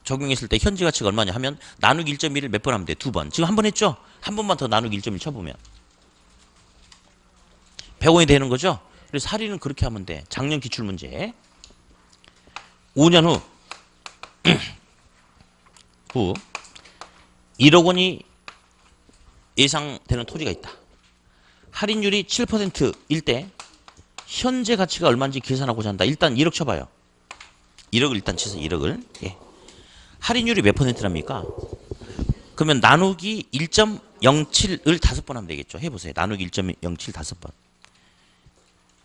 적용했을 때 현재 가치가 얼마냐 하면 나누기 1.1을 몇 번 하면 돼? 2번. 지금 한 번 했죠? 한 번만 더 나누기 1.1 쳐보면 100원이 되는 거죠? 그래서 할인은 그렇게 하면 돼. 작년 기출문제. 5년 후 1억 원이 예상되는 토지가 있다. 할인율이 7%일 때 현재 가치가 얼마인지 계산하고자 한다. 일단 1억 쳐봐요. 1억을 일단 치세요. 1억을. 예. 할인율이 몇 %랍니까? 그러면 나누기 1.07을 5번 하면 되겠죠. 해보세요. 나누기 1.07 5번.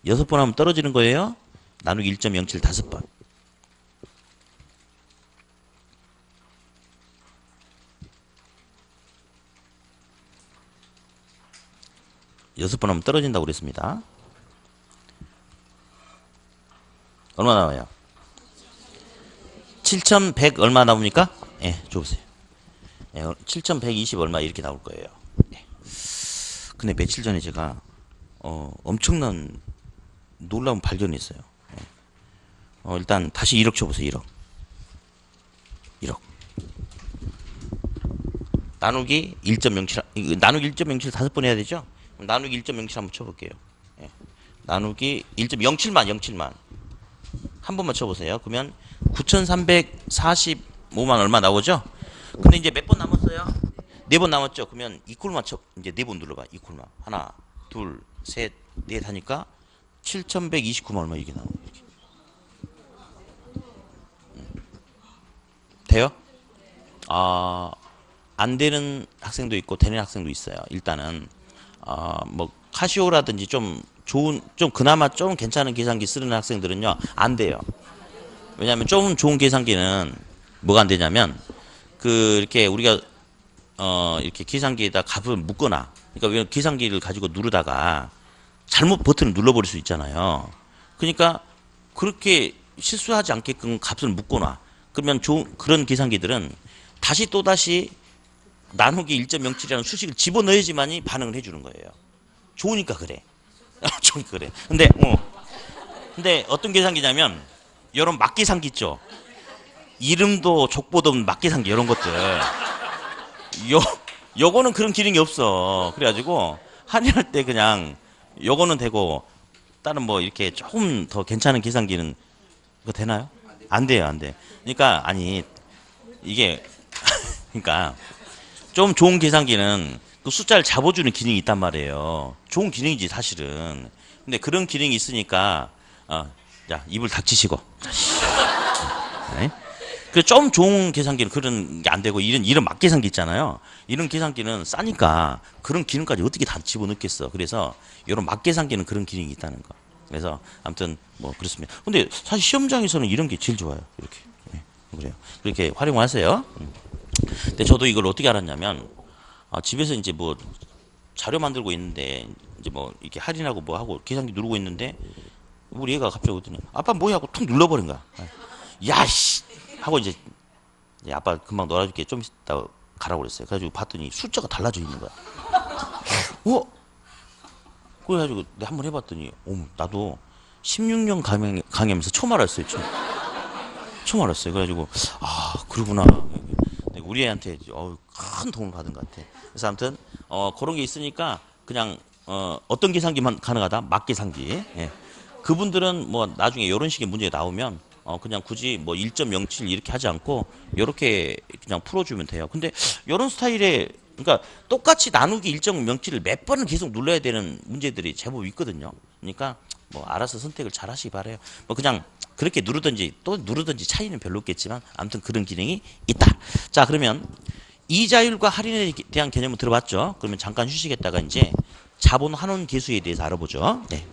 6번 하면 떨어지는 거예요. 나누기 1.07 5번. 여섯 번 하면 떨어진다고 그랬습니다. 얼마 나와요? 7,100 얼마 나옵니까? 예, 줘보세요. 예, 7,120 얼마 이렇게 나올 거예요. 예. 근데 며칠 전에 제가 엄청난 놀라운 발견이 있어요. 예. 일단 다시 1억 쳐보세요. 1억. 나누기 1.07 나누기 1.07 5번 해야 되죠? 나누기 1.07 한번 쳐볼게요. 예. 나누기 1.07만 한 번만 쳐보세요. 그러면 9,345만 얼마 나오죠? 근데 이제 몇 번 남았어요? 4번 남았죠? 그러면 이꼴만 쳐. 이제 4번 눌러봐. 이꼴만. 하나, 둘, 셋, 넷 하니까 7,129만 얼마 이게 나오고 이렇게. 돼요? 안 되는 학생도 있고 되는 학생도 있어요. 일단은 뭐 카시오라든지 좀 좋은 그나마 좀 괜찮은 계산기 쓰는 학생들은요 안 돼요. 왜냐하면 좀 좋은 계산기는 뭐가 안 되냐면 이렇게 우리가 이렇게 계산기에다 값을 묶거나 그러니까 계산기를 가지고 누르다가 잘못 버튼을 눌러버릴 수 있잖아요. 그러니까 그렇게 실수하지 않게끔 값을 묶거나 그러면 그런 계산기들은 또다시 나누기 1.07이라는 수식을 집어넣어야지만이 반응을 해주는 거예요. 좋으니까 그래. 좋으니까 그래. 근데 어떤 계산기냐면 이런 막계산기 있죠. 이름도 족보도 없는 막계산기 이런 것들. 요 요거는 그런 기능이 없어. 그래가지고 할인할 때 그냥 요거는 되고 다른 뭐 이렇게 조금 더 괜찮은 계산기는 그거 되나요? 안 돼요, 안 돼. 그러니까 아니 이게 그러니까 좀 좋은 계산기는 그 숫자를 잡아주는 기능이 있단 말이에요. 좋은 기능이지 사실은. 근데 그런 기능이 있으니까 자 입을 닥치시고. 네? 그 좀 좋은 계산기는 그런 게 안 되고 이런 막 계산기 있잖아요. 이런 계산기는 싸니까 그런 기능까지 어떻게 다 집어넣겠어. 그래서 이런 막 계산기는 그런 기능이 있다는 거. 그래서 아무튼 뭐 그렇습니다. 근데 사실 시험장에서는 이런 게 제일 좋아요. 이렇게. 네, 그래요. 그렇게 활용하세요. 근데 저도 이걸 어떻게 알았냐면 집에서 이제 뭐 자료 만들고 있는데 이제 뭐 이렇게 할인하고 뭐 하고 계산기 누르고 있는데 우리 애가 갑자기 오더니 아빠 뭐야 하고 툭 눌러버린 거야. 야씨 하고 이제 아빠 금방 놀아줄게 좀 이따 가라고 그랬어요. 그래가지고 봤더니 숫자가 달라져 있는 거야. 그래가지고 내가 한번 해봤더니 나도 16년 강의하면서 처음 알았어요. 처음 알았어요. 그래가지고 그러구나. 우리 애한테 큰 도움을 받은 것 같아. 그래서 아무튼 그런 게 있으니까 그냥 어떤 계산기만 가능하다? 막 계산기. 예. 그분들은 뭐 나중에 이런 식의 문제가 나오면 그냥 굳이 뭐 1.07 이렇게 하지 않고 이렇게 그냥 풀어주면 돼요. 근데 이런 스타일의 그러니까 똑같이 나누기 1.07을 몇 번을 계속 눌러야 되는 문제들이 제법 있거든요. 그러니까 뭐 알아서 선택을 잘 하시기 바래요. 뭐 그냥 그렇게 누르든지 또 누르든지 차이는 별로 없겠지만 아무튼 그런 기능이 있다. 자 그러면 이자율과 할인에 대한 개념을 들어봤죠. 그러면 잠깐 휴식했다가 이제 자본 환원 계수에 대해서 알아보죠. 네.